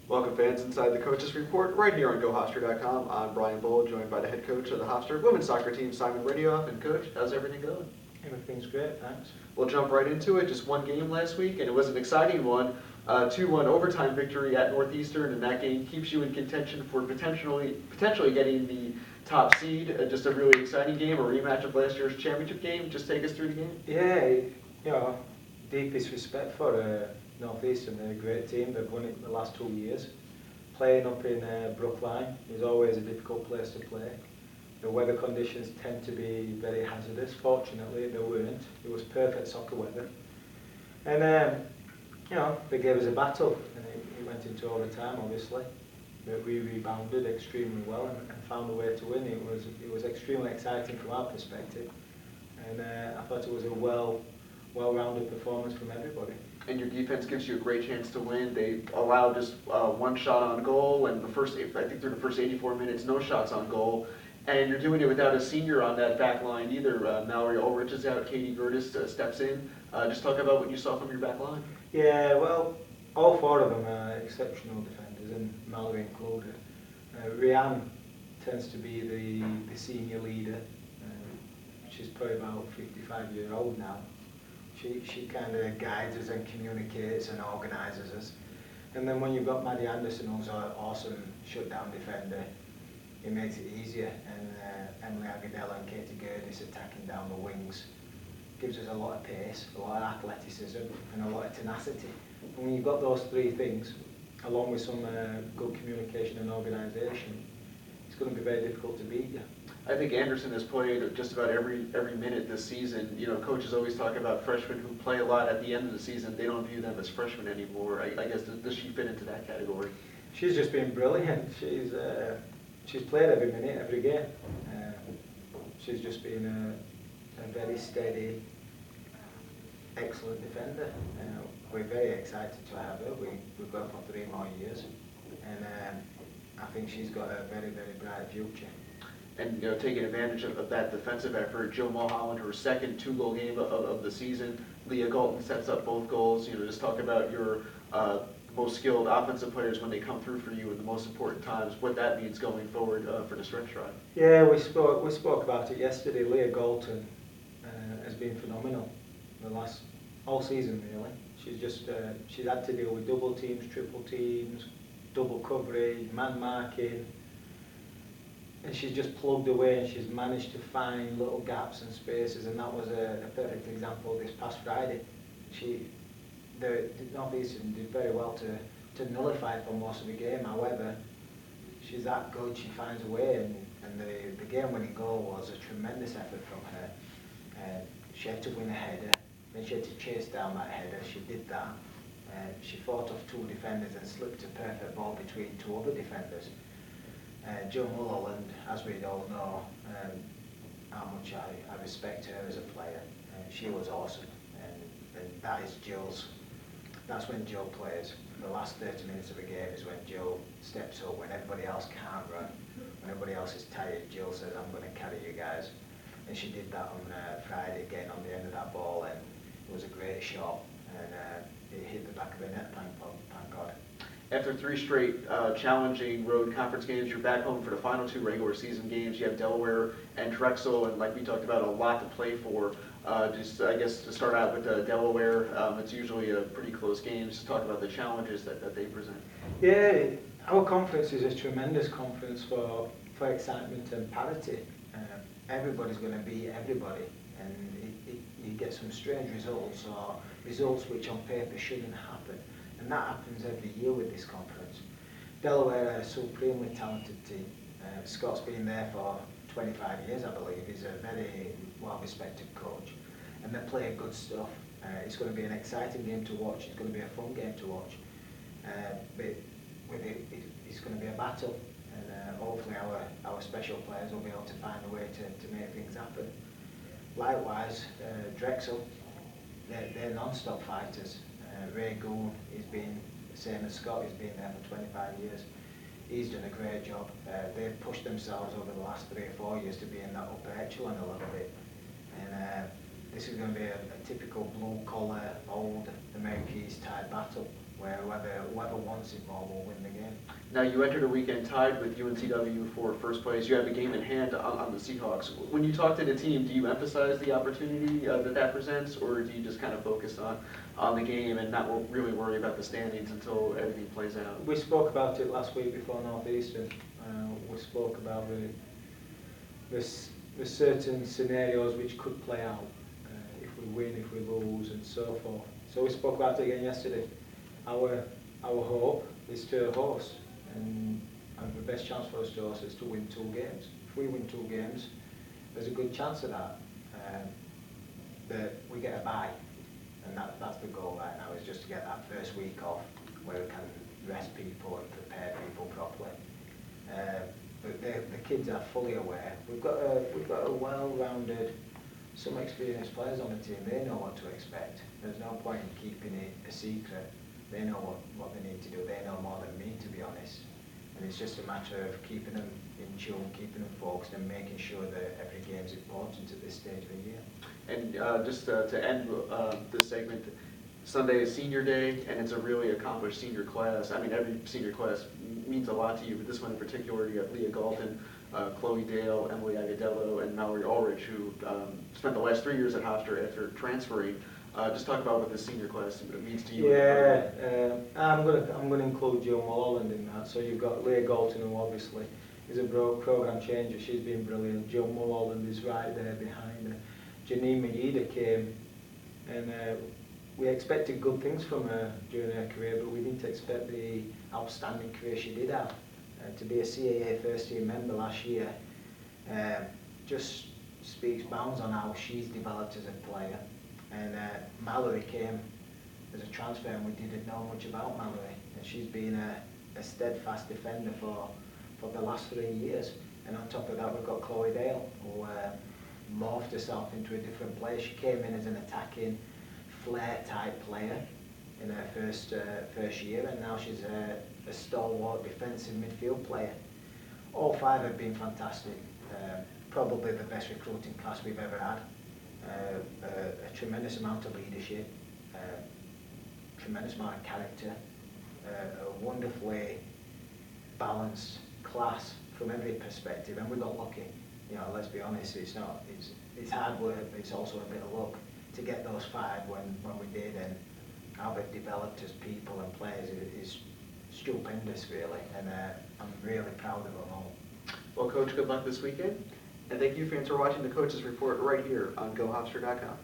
Welcome fans inside the Coaches Report right here on Hofstra.com. I'm Brian Bohl, joined by the head coach of the Hofstra women's soccer team, Simon Riddiough. And coach, how's everything going? Everything's great, thanks. We'll jump right into it. Just one game last week, and it was an exciting one. 2-1 overtime victory at Northeastern, and that game keeps you in contention for potentially getting the top seed. Just a really exciting game, a rematch of last year's championship game. Just take us through the game. Yeah, deepest respect for Northeastern. They're a great team. They've won it the last 2 years. Playing up in Brookline is always a difficult place to play. The weather conditions tend to be very hazardous. Fortunately, they weren't. It was perfect soccer weather. And, they gave us a battle, and it went into overtime, obviously. But we rebounded extremely well and found a way to win. It was extremely exciting from our perspective. And I thought it was a well-rounded performance from everybody. And your defense gives you a great chance to win. They allowed just one shot on goal, and I think through the first 84 minutes, no shots on goal. And you're doing it without a senior on that back line either. Mallory Ulrich is out, Katie Gertis steps in. Just talk about what you saw from your back line. Yeah, well, all four of them are exceptional defenders, and Mallory included. Rianne tends to be the senior leader. She's probably about 55 years old now. She kind of guides us and communicates and organises us. And then when you've got Maddie Anderson, who's an awesome shutdown defender, it makes it easier. And Emily Agudelo and Katie Gertis attacking down the wings gives us a lot of pace, a lot of athleticism, and a lot of tenacity. And when you've got those three things, along with some good communication and organisation, it's going to be very difficult to beat you. I think Anderson has played just about every minute this season. You know, coaches always talk about freshmen who play a lot at the end of the season. They don't view them as freshmen anymore. I guess, does she fit into that category? She's just been brilliant. She's played every minute, every game. She's just been a very steady, excellent defender. We're very excited to have her. We've got her for 3 more years. And I think she's got a very, very bright future. And taking advantage of that defensive effort, Jill Mulholland, her second 2-goal game of the season. Leah Galton sets up both goals. Just talk about your most skilled offensive players when they come through for you in the most important times. What that means going forward for the stretch drive. Yeah, we spoke about it yesterday. Leah Galton has been phenomenal all season really. She's had to deal with double teams, triple teams, double coverage, man marking. And she's just plugged away, and she's managed to find little gaps and spaces, and that was a perfect example this past Friday. The Northeastern did very well to nullify for most of the game. However, she's that good, she finds a way, and the game-winning goal was a tremendous effort from her. She had to win a header, then she had to chase down that header. She did that. She fought off 2 defenders and slipped a perfect ball between 2 other defenders. Jill Mulholland, as we all know, how much I respect her as a player. She was awesome, and that's when Jill plays. The last 30 minutes of a game is when Jill steps up, when everybody else can't run, when everybody else is tired. Jill says, "I'm going to carry you guys." And she did that on Friday, getting on the end of that ball, and it was a great shot, and it hit the back of the net, thank God. After 3 straight challenging road conference games, you're back home for the final 2 regular season games. You have Delaware and Drexel, and like we talked about, a lot to play for. I guess to start out with Delaware, it's usually a pretty close game. Just talk about the challenges that they present. Yeah, our conference is a tremendous conference for excitement and parity. Everybody's going to beat everybody, and you get some strange results, or results which on paper shouldn't happen. And that happens every year with this conference. Delaware are a supremely talented team. Scott's been there for 25 years, I believe. He's a very well-respected coach. And they play good stuff. It's going to be an exciting game to watch. It's going to be a fun game to watch. But it's going to be a battle. And hopefully our special players will be able to find a way to make things happen. Likewise, Drexel, they're non-stop fighters. Ray Gould, he's been the same as Scott, he's been there for 25 years. He's done a great job. They've pushed themselves over the last 3 or 4 years to be in that upper echelon a little bit. And this is going to be a typical blue-collar, old Americans type battle. where whoever wants it more will win the game. Now, you entered a weekend tied with UNCW for first place. You have the game in hand on the Seahawks. When you talk to the team, do you emphasize the opportunity that presents, or do you just kind of focus on the game and not really worry about the standings until everything plays out? We spoke about it last week before Northeastern. We spoke about the certain scenarios which could play out if we win, if we lose, and so forth. So we spoke about it again yesterday. Our hope is to host, and the best chance for us to host is to win 2 games. If we win 2 games, there's a good chance of that we get a bye, and that's the goal right now, is just to get that first week off where we can rest people and prepare people properly. But the kids are fully aware. We've got a well-rounded, some experienced players on the team. They know what to expect. There's no point in keeping it a secret. They know what they need to do. They know more than me, to be honest. And it's just a matter of keeping them in tune, keeping them focused, and making sure that every game is important at this stage of the year. And just to end this segment, Sunday is senior day, and it's a really accomplished senior class. I mean, every senior class means a lot to you, but this one in particular, you have Leah Galton, Chloe Dale, Emily Agadello, and Mallory Ulrich, who spent the last 3 years at Hofstra after transferring. Just talk about what the senior class means to you. Yeah, I'm gonna include Jill Mulholland in that. So you've got Leah Galton, who obviously is a program changer. She's been brilliant. Jill Mulholland is right there behind her. Janine Maeda came, and we expected good things from her during her career, but we didn't expect the outstanding career she did have. To be a CAA first team member last year just speaks bounds on how she's developed as a player. And Mallory came as a transfer, and we didn't know much about Mallory, and she's been a steadfast defender for the last 3 years. And on top of that, we've got Chloe Dale, who morphed herself into a different player. She came in as an attacking flair type player in her first year, and now she's a stalwart defensive midfield player. All 5 have been fantastic. Probably the best recruiting class we've ever had. A tremendous amount of leadership, tremendous amount of character, a wonderfully balanced class from every perspective, and we got lucky. You know, let's be honest, it's hard work, but it's also a bit of luck to get those 5 when we did, and how they've developed as people and players is stupendous, really, and I'm really proud of them all. Well, Coach, good luck this weekend, and thank you, fans, for watching the Coach's Report right here on GoHofstra.com.